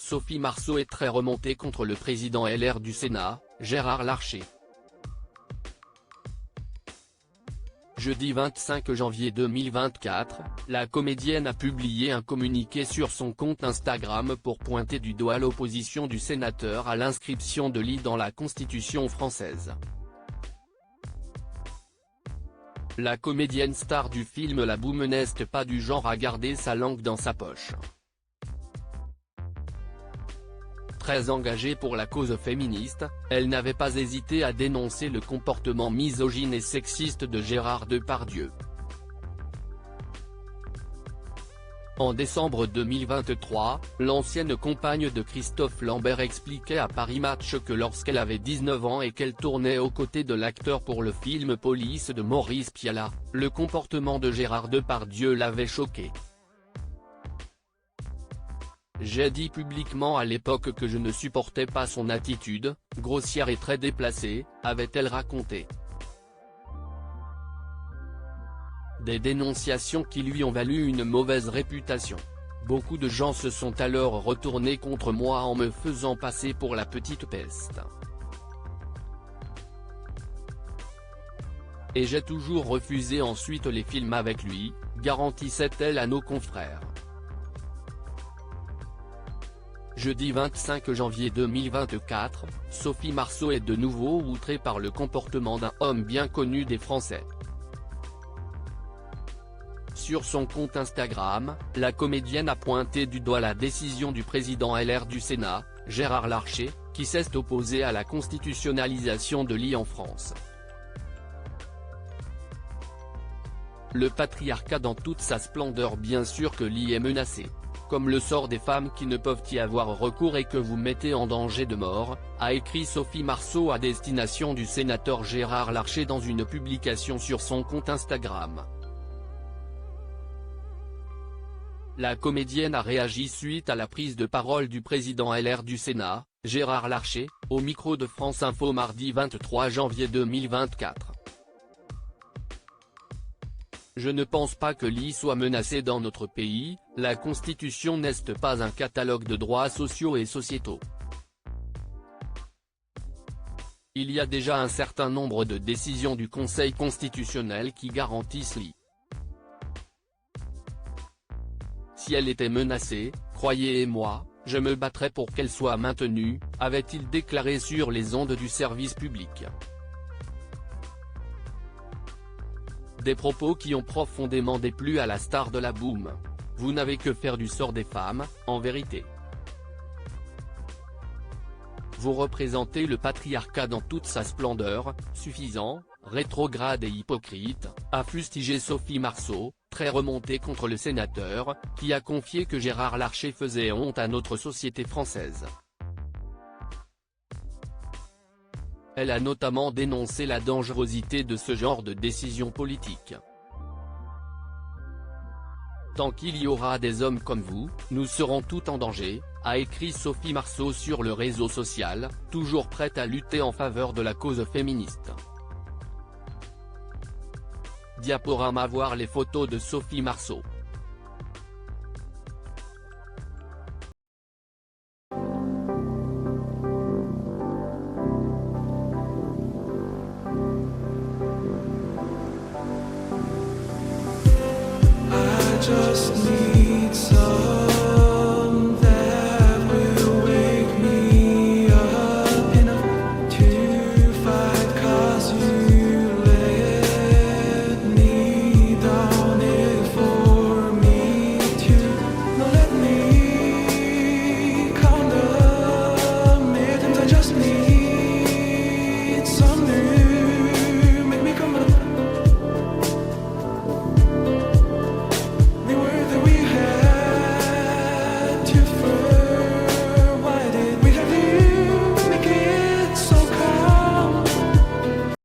Sophie Marceau est très remontée contre le président LR du Sénat, Gérard Larcher. Jeudi 25 janvier 2024, la comédienne a publié un communiqué sur son compte Instagram pour pointer du doigt l'opposition du sénateur à l'inscription de l'I dans la Constitution française. La comédienne star du film La Boum n'est pas du genre à garder sa langue dans sa poche. Très engagée pour la cause féministe, elle n'avait pas hésité à dénoncer le comportement misogyne et sexiste de Gérard Depardieu. En décembre 2023, l'ancienne compagne de Christophe Lambert expliquait à Paris Match que lorsqu'elle avait 19 ans et qu'elle tournait aux côtés de l'acteur pour le film Police de Maurice Pialat, le comportement de Gérard Depardieu l'avait choquée. J'ai dit publiquement à l'époque que je ne supportais pas son attitude, grossière et très déplacée, avait-elle raconté. Des dénonciations qui lui ont valu une mauvaise réputation. Beaucoup de gens se sont alors retournés contre moi en me faisant passer pour la petite peste. Et j'ai toujours refusé ensuite les films avec lui, garantissait-elle à nos confrères. Jeudi 25 janvier 2024, Sophie Marceau est de nouveau outrée par le comportement d'un homme bien connu des Français. Sur son compte Instagram, la comédienne a pointé du doigt la décision du président LR du Sénat, Gérard Larcher, qui s'est opposé à la constitutionnalisation de l'I en France. Le patriarcat dans toute sa splendeur, bien sûr que l'I est menacé. Comme le sort des femmes qui ne peuvent y avoir recours et que vous mettez en danger de mort, a écrit Sophie Marceau à destination du sénateur Gérard Larcher dans une publication sur son compte Instagram. La comédienne a réagi suite à la prise de parole du président LR du Sénat, Gérard Larcher, au micro de France Info mardi 23 janvier 2024. Je ne pense pas que l'I soit menacée dans notre pays, la Constitution n'est pas un catalogue de droits sociaux et sociétaux. Il y a déjà un certain nombre de décisions du Conseil constitutionnel qui garantissent l'I. Si elle était menacée, croyez-moi, je me battrais pour qu'elle soit maintenue, avait-il déclaré sur les ondes du service public. Des propos qui ont profondément déplu à la star de La Boum. Vous n'avez que faire du sort des femmes, en vérité. Vous représentez le patriarcat dans toute sa splendeur, suffisant, rétrograde et hypocrite, a fustigé Sophie Marceau, très remontée contre le sénateur, qui a confié que Gérard Larcher faisait honte à notre société française. Elle a notamment dénoncé la dangerosité de ce genre de décision politique. Tant qu'il y aura des hommes comme vous, nous serons tous en danger, a écrit Sophie Marceau sur le réseau social, toujours prête à lutter en faveur de la cause féministe. Diaporama. Voir les photos de Sophie Marceau. Just need